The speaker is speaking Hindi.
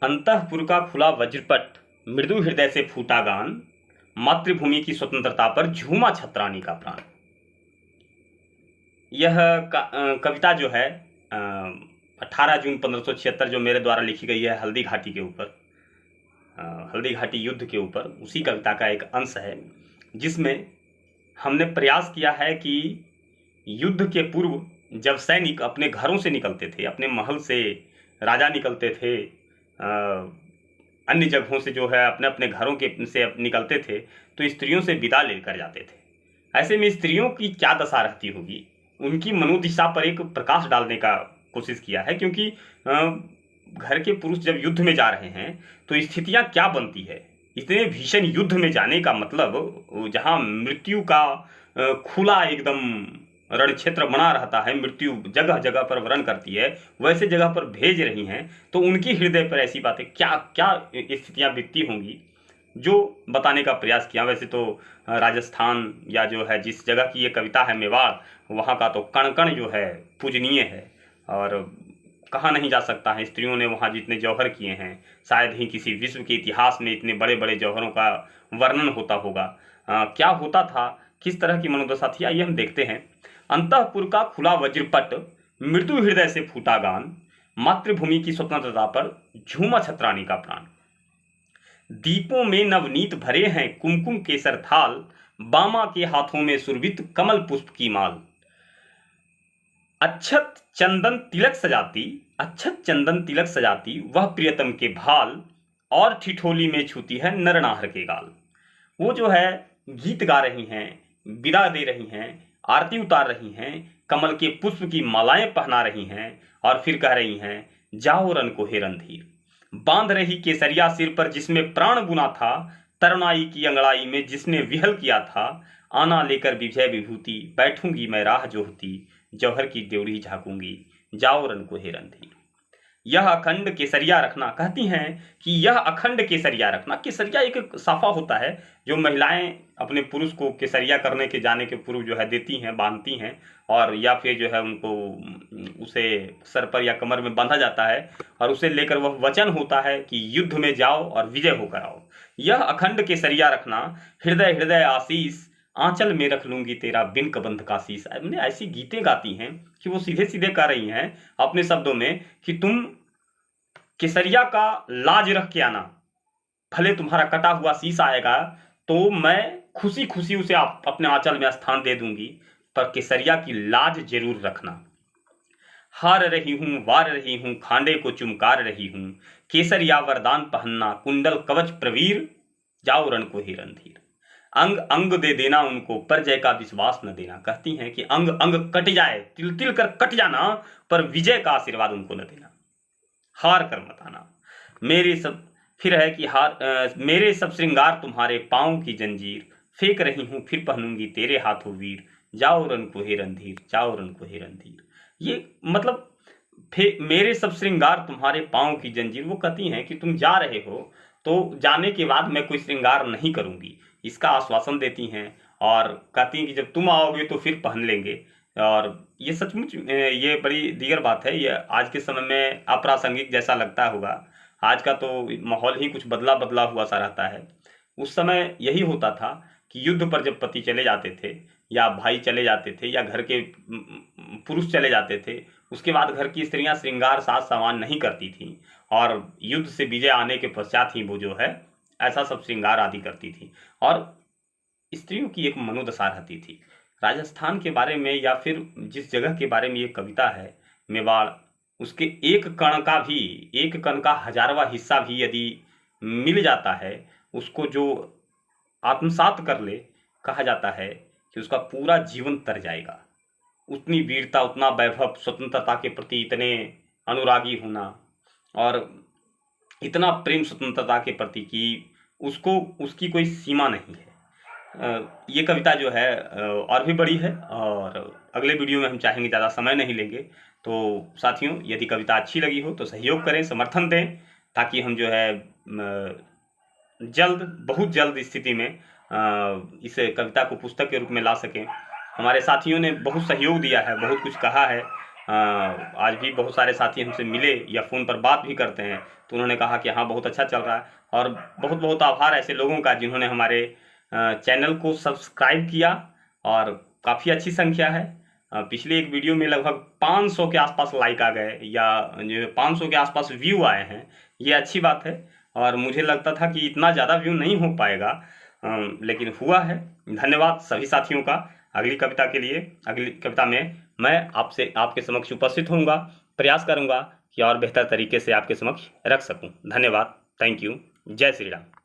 अंतःपुर का खुला वज्रपट, मृदु हृदय से फूटा गान, मातृभूमि की स्वतंत्रता पर झूमा छतरानी का प्राण। यह कविता जो है 18 जून 1576 जो मेरे द्वारा लिखी गई है हल्दी घाटी के ऊपर, हल्दी घाटी युद्ध के ऊपर, उसी कविता का एक अंश है, जिसमें हमने प्रयास किया है कि युद्ध के पूर्व जब सैनिक अपने घरों से निकलते थे, अपने महल से राजा निकलते थे, अन्य जगहों से जो है अपने अपने घरों के से निकलते थे, तो स्त्रियों से विदा लेकर जाते थे। ऐसे में स्त्रियों की क्या दशा रहती होगी, उनकी मनोदिशा पर एक प्रकाश डालने का कोशिश किया है। क्योंकि घर के पुरुष जब युद्ध में जा रहे हैं तो स्थितियां क्या बनती है। इतने भीषण युद्ध में जाने का मतलब, जहां मृत्यु का खुला एकदम रण क्षेत्र बना रहता है, मृत्यु जगह जगह पर वरण करती है, वैसे जगह पर भेज रही हैं, तो उनकी हृदय पर ऐसी बातें क्या क्या स्थितियां बीतती होंगी, जो बताने का प्रयास किया। वैसे तो राजस्थान या जो है जिस जगह की ये कविता है मेवाड़, वहाँ का तो कण कण जो है पूजनीय है और कहा नहीं जा सकता है। स्त्रियों ने वहाँ जितने जौहर किए हैं, शायद ही किसी विश्व के इतिहास में इतने बड़े बड़े जौहरों का वर्णन होता होगा। क्या होता था, किस तरह की मनोदशा थी, आइए हम देखते हैं। अंतःपुर का खुला वज्रपट, मृदु हृदय से फूटा गान, मातृभूमि की स्वतंत्रता पर झूमा छतरानी का प्राण। दीपों में नवनीत भरे हैं कुमकुम केसर थाल, बामा के हाथों में सुरभित कमल पुष्प की माल। अच्छत चंदन तिलक सजाती, अच्छत चंदन तिलक सजाती वह प्रियतम के भाल, और ठिठोली में छूती है नरनाहर के गाल। वो जो है गीत गा रही हैं, विदा दे रही हैं, आरती उतार रही हैं, कमल के पुष्प की मालाएं पहना रही हैं, और फिर कह रही हैं, जाओ रन को हे रणधीर। बांध रही केसरिया सिर पर जिसमें प्राण बुना था, तरुणाई की अंगड़ाई में जिसने विहल किया था, आना लेकर विजय विभूति बैठूंगी मैं राह जोहती, जौहर की ड्योढ़ी झांकूंगी, जाओ रन को हे रणधीर। यह अखंड केसरिया रखना, कहती हैं कि यह अखंड केसरिया रखना। केसरिया एक साफा होता है जो महिलाएं अपने पुरुष को केसरिया करने के जाने के पूर्व जो है देती हैं, बांधती हैं, और या फिर जो है उनको उसे सर पर या कमर में बांधा जाता है, और उसे लेकर वह वचन होता है कि युद्ध में जाओ और विजय होकर आओ। यह अखंड केसरिया रखना, हृदय हृदय आशीष, आंचल में रख लूंगी तेरा बिन कबंध का शीश। हमने ऐसी गीतें गाती हैं कि वो सीधे सीधे कह रही हैं अपने शब्दों में कि तुम केसरिया का लाज रख के आना, भले तुम्हारा कटा हुआ शीश आएगा तो मैं खुशी खुशी उसे आप अपने आंचल में स्थान दे दूंगी, पर केसरिया की लाज जरूर रखना। हार रही हूं, वार रही हूं, खांडे को चुमकार रही हूं, केसरिया वरदान पहनना, कुंडल कवच प्रवीर, जाओ रण को हे रणधीर। अंग अंग दे देना उनको, पर जय का विश्वास न देना। कहती हैं कि अंग अंग कट जाए, तिल तिल कर कट जाना, पर विजय का आशीर्वाद उनको न देना। हार कर मत आना। मेरे सब फिर है कि मेरे सब श्रृंगार तुम्हारे पांव की जंजीर, फेंक रही हूं फिर पहनूंगी तेरे हाथों वीर, जाओ रन को हे रणधीर, जाओ रन को हे रणधीर। ये मतलब मेरे सब श्रृंगार तुम्हारे पांव की जंजीर। वो कहती हैं कि तुम जा रहे हो तो जाने के बाद मैं कोई श्रृंगार नहीं करूंगी, इसका आश्वासन देती हैं, और कहती हैं कि जब तुम आओगे तो फिर पहन लेंगे। और ये सचमुच ये बड़ी दीगर बात है। ये आज के समय में अप्रासंगिक जैसा लगता होगा, आज का तो माहौल ही कुछ बदला बदला हुआ सा रहता है। उस समय यही होता था कि युद्ध पर जब पति चले जाते थे, या भाई चले जाते थे, या घर के पुरुष चले जाते थे, उसके बाद घर की स्त्रियां श्रृंगार साज सामान नहीं करती थीं, और युद्ध से विजय आने के पश्चात ही वो जो है ऐसा सब श्रृंगार आदि करती थी। और स्त्रियों की एक मनोदशा रहती थी। राजस्थान के बारे में, या फिर जिस जगह के बारे में ये कविता है मेवाड़, उसके एक कण का भी, एक कण का हजारवां हिस्सा भी यदि मिल जाता है, उसको जो आत्मसात कर ले, कहा जाता है कि उसका पूरा जीवन तर जाएगा। उतनी वीरता, उतना वैभव, स्वतंत्रता के प्रति इतने अनुरागी होना, और इतना प्रेम स्वतंत्रता के प्रति कि उसको उसकी कोई सीमा नहीं है। ये कविता जो है और भी बड़ी है, और अगले वीडियो में हम चाहेंगे, ज़्यादा समय नहीं लेंगे। तो साथियों, यदि कविता अच्छी लगी हो तो सहयोग करें, समर्थन दें, ताकि हम जो है जल्द, बहुत जल्द स्थिति में इस कविता को पुस्तक के रूप में ला सकें। हमारे साथियों ने बहुत सहयोग दिया है, बहुत कुछ कहा है, आज भी बहुत सारे साथी हमसे मिले या फ़ोन पर बात भी करते हैं, तो उन्होंने कहा कि हाँ, बहुत अच्छा चल रहा है। और बहुत बहुत आभार ऐसे लोगों का जिन्होंने हमारे चैनल को सब्सक्राइब किया, और काफ़ी अच्छी संख्या है। पिछले एक वीडियो में लगभग 500 के आसपास लाइक आ गए, या जो 500 के आसपास व्यू आए हैं, ये अच्छी बात है। और मुझे लगता था कि इतना ज़्यादा व्यू नहीं हो पाएगा, लेकिन हुआ है। धन्यवाद सभी साथियों का। अगली कविता के लिए, अगली कविता में मैं आपसे आपके समक्ष उपस्थित होऊंगा, प्रयास करूंगा कि और बेहतर तरीके से आपके समक्ष रख सकूं। धन्यवाद। Thank you. जय श्री राम।